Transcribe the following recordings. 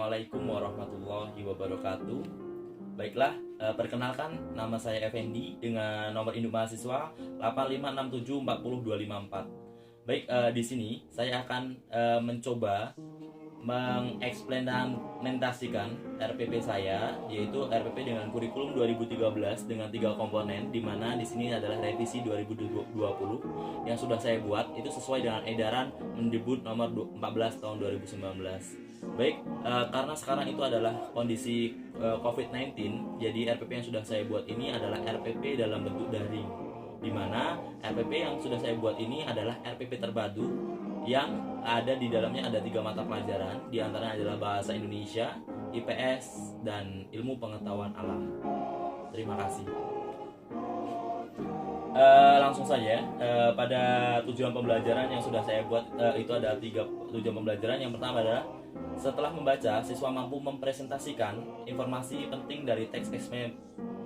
Assalamualaikum warahmatullahi wabarakatuh. Baiklah, perkenalkan nama saya Effendi dengan nomor induk mahasiswa 856740254. Baik, di sini saya akan mencoba mengeksplanamentasikan RPP saya, yaitu RPP dengan kurikulum 2013 dengan 3 komponen, di mana di sini adalah revisi 2020 yang sudah saya buat itu sesuai dengan edaran Mendikbud nomor 14 tahun 2019. Baik, karena sekarang itu adalah kondisi COVID-19, jadi RPP yang sudah saya buat ini adalah RPP dalam bentuk daring, di mana RPP yang sudah saya buat ini adalah RPP terpadu yang ada di dalamnya ada 3 mata pelajaran, di antaranya adalah bahasa Indonesia, IPS, dan ilmu pengetahuan alam. Terima kasih. Langsung saja pada tujuan pembelajaran yang sudah saya buat, itu ada 3 tujuan pembelajaran. Yang pertama adalah setelah membaca, siswa mampu mempresentasikan informasi penting dari teks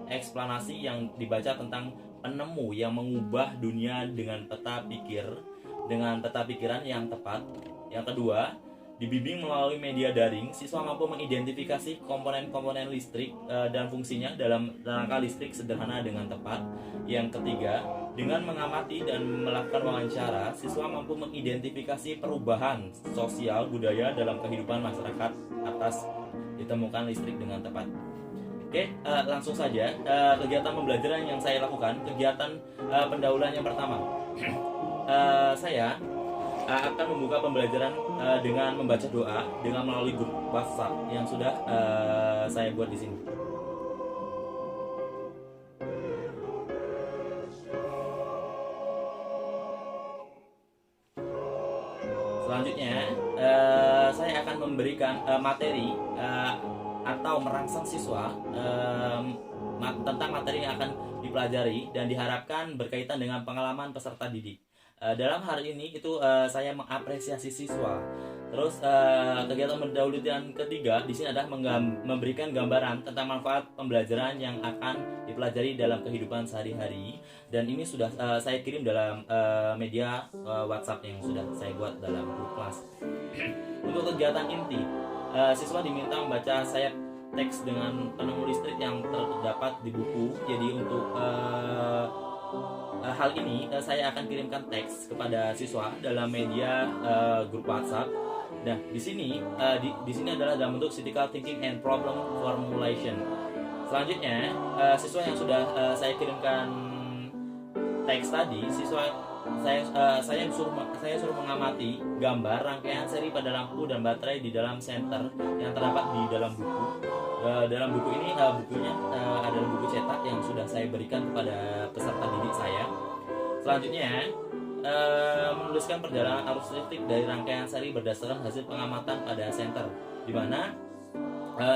eksplanasi yang dibaca tentang penemu yang mengubah dunia dengan peta pikiran yang tepat. Yang kedua, dibimbing melalui media daring, siswa mampu mengidentifikasi komponen-komponen listrik dan fungsinya dalam rangka listrik sederhana dengan tepat. Yang ketiga, dengan mengamati dan melakukan wawancara, siswa mampu mengidentifikasi perubahan sosial budaya dalam kehidupan masyarakat atas ditemukan listrik dengan tepat. Oke, langsung saja kegiatan pembelajaran yang saya lakukan. Kegiatan pendahuluan yang pertama, saya akan membuka pembelajaran dengan membaca doa dengan melalui grup WhatsApp yang sudah saya buat di sini. Selanjutnya, saya akan memberikan materi atau merangsang siswa tentang materi yang akan dipelajari dan diharapkan berkaitan dengan pengalaman peserta didik. Dalam hal ini itu saya mengapresiasi siswa. Terus kegiatan pendahuluan yang ketiga di sini adalah memberikan gambaran tentang manfaat pembelajaran yang akan dipelajari dalam kehidupan sehari-hari, dan ini sudah saya kirim dalam media WhatsApp yang sudah saya buat dalam grup kelas. Untuk kegiatan inti, siswa diminta membaca sayap teks dengan penemu listrik yang terdapat di buku. Jadi untuk hal ini saya akan kirimkan teks kepada siswa dalam media grup WhatsApp. Nah, di sini adalah dalam bentuk critical thinking and problem formulation. Selanjutnya, siswa yang sudah saya kirimkan teks tadi, saya suruh mengamati gambar rangkaian seri pada lampu dan baterai di dalam senter yang terdapat di dalam buku. Dalam buku ini bukunya adalah buku cetak yang sudah saya berikan kepada peserta didik saya. Selanjutnya, menuliskan perjalanan arus listrik dari rangkaian seri berdasarkan hasil pengamatan pada senter, di mana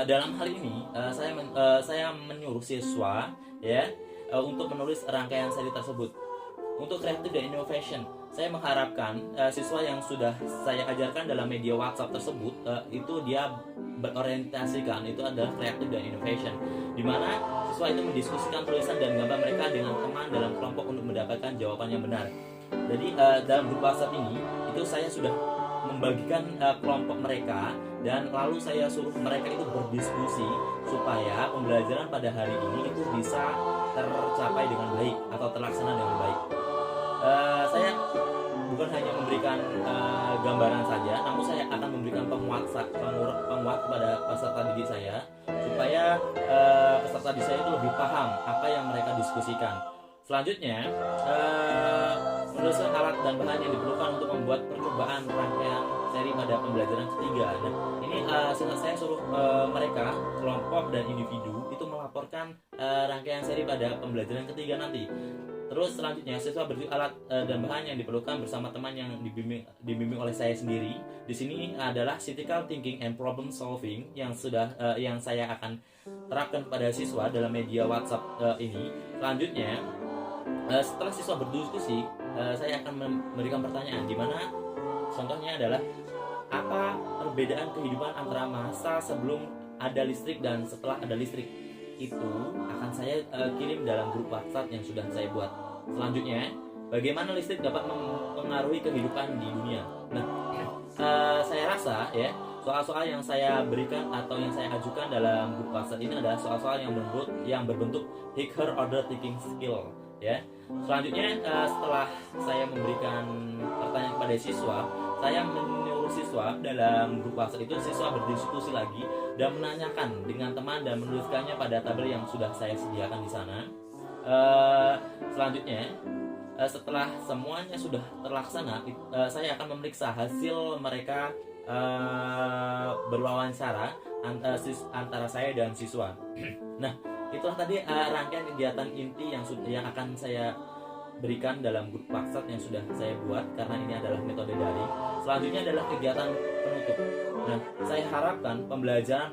dalam hal ini saya menyuruh siswa untuk menulis rangkaian seri tersebut. Untuk kreatif dan innovation, saya mengharapkan siswa yang sudah saya ajarkan dalam media WhatsApp tersebut itu dia berorientasikan itu adalah kreatif dan innovation, di mana siswa itu mendiskusikan tulisan dan gambar mereka dengan teman dalam kelompok untuk mendapatkan jawaban yang benar. Jadi dalam grup WhatsApp ini itu saya sudah membagikan kelompok mereka, dan lalu saya suruh mereka itu berdiskusi supaya pembelajaran pada hari ini itu bisa tercapai dengan baik atau terlaksana dengan baik. Saya bukan hanya memberikan gambaran saja, namun saya akan memberikan penguat kepada peserta didik saya supaya peserta didik saya itu lebih paham apa yang mereka diskusikan. Selanjutnya, menuliskan alat dan bahan yang diperlukan untuk membuat percobaan rangkaian seri pada pembelajaran ketiga. Nah, ini saya suruh mereka, kelompok dan individu itu melaporkan rangkaian seri pada pembelajaran ketiga nanti. Terus selanjutnya, siswa berdiri alat dan bahan yang diperlukan bersama teman yang dibimbing oleh saya sendiri. Di sini adalah critical thinking and problem solving yang saya akan terapkan kepada siswa dalam media WhatsApp ini. Selanjutnya, setelah siswa berdiskusi, saya akan memberikan pertanyaan, di mana contohnya adalah apa perbedaan kehidupan antara masa sebelum ada listrik dan setelah ada listrik. Itu akan saya kirim dalam grup WhatsApp yang sudah saya buat. Selanjutnya, bagaimana listrik dapat mempengaruhi kehidupan di dunia. Nah, saya rasa Soal-soal yang saya berikan atau yang saya ajukan dalam grup WhatsApp ini adalah soal-soal yang berbentuk her order thinking skill, ya. Selanjutnya setelah saya memberikan pertanyaan kepada siswa, saya menyuruh siswa dalam grup WhatsApp itu siswa berdiskusi lagi dan menanyakan dengan teman dan menuliskannya pada tabel yang sudah saya sediakan di sana. Selanjutnya setelah semuanya sudah terlaksana, saya akan memeriksa hasil mereka berwawancara antara saya dan siswa. Nah, itulah tadi rangkaian kegiatan inti yang akan saya berikan dalam grup WhatsApp yang sudah saya buat, karena ini adalah metode daring. Selanjutnya adalah kegiatan penutup. Nah, saya harapkan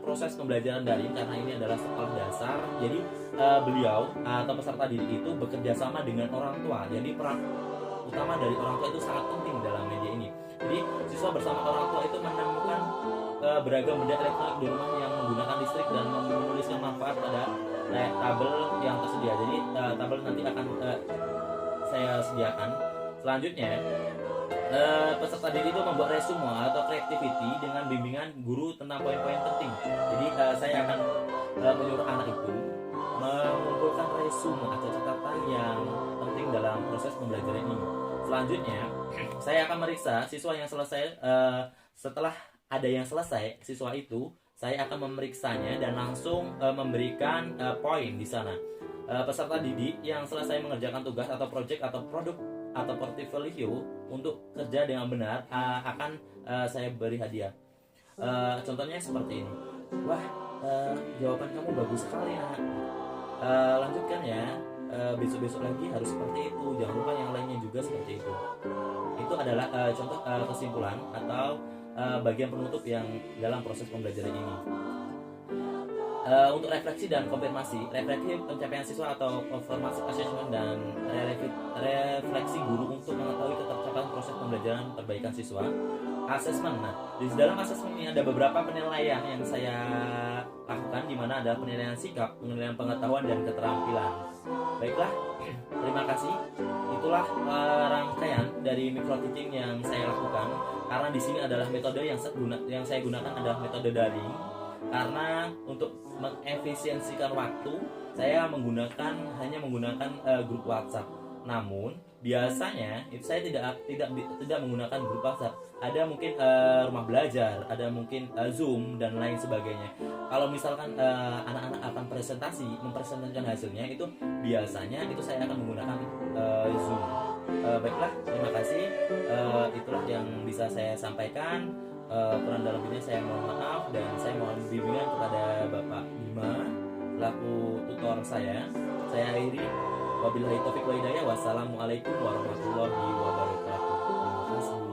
proses pembelajaran daring, karena ini adalah sekolah dasar, jadi beliau atau peserta didik itu bekerja sama dengan orang tua. Jadi peran utama dari orang tua itu sangat penting dalam media ini. Jadi siswa bersama orang tua itu menemukan beragam benda elektronik di rumah yang menggunakan listrik dan menuliskan manfaat pada tabel yang tersedia. Jadi tabel nanti akan saya sediakan. Selanjutnya peserta didik itu membuat resume atau creativity dengan bimbingan guru tentang poin-poin penting. Jadi saya akan menyuruh anak itu mengumpulkan resume atau catatan yang penting dalam proses pembelajaran ini. Selanjutnya saya akan meriksa siswa yang selesai. Setelah ada yang selesai, siswa itu saya akan memeriksanya dan langsung memberikan poin di sana. Peserta didik yang selesai mengerjakan tugas atau project atau produk atau portfolio untuk kerja dengan benar akan saya beri hadiah. Contohnya seperti ini. Wah, jawaban kamu bagus sekali, nak. Lanjutkan ya. Besok-besok lagi harus seperti itu. Jangan lupa yang lainnya juga seperti itu. Itu adalah contoh kesimpulan atau bagian penutup yang dalam proses pembelajaran ini. Untuk refleksi dan konfirmasi, refleksi pencapaian siswa atau formative assessment dan refleksi guru untuk mengetahui ketercapaian proses pembelajaran perbaikan siswa. Assessment. Nah, di dalam assessment ini ada beberapa penilaian yang saya lakukan, di mana ada penilaian sikap, penilaian pengetahuan dan keterampilan. Baiklah, terima kasih. Itulah rangkaian dari micro teaching yang saya lakukan, karena di sini adalah metode yang saya gunakan adalah metode daring. Karena untuk mengefisiensikan waktu, saya hanya menggunakan grup WhatsApp. Namun biasanya itu saya tidak menggunakan grup WhatsApp. Ada mungkin rumah belajar, ada mungkin Zoom dan lain sebagainya. Kalau misalkan anak-anak akan mempresentasikan hasilnya, itu biasanya itu saya akan menggunakan Zoom. Baiklah, terima kasih. Itulah yang bisa saya sampaikan. Kurang dalam ini saya mohon maaf, dan saya mohon bimbingan kepada Bapak Bima selaku tutor saya. Saya akhiri, wabillahi taufiq wa hidayah. Wassalamualaikum warahmatullahi wabarakatuh. Terima kasih.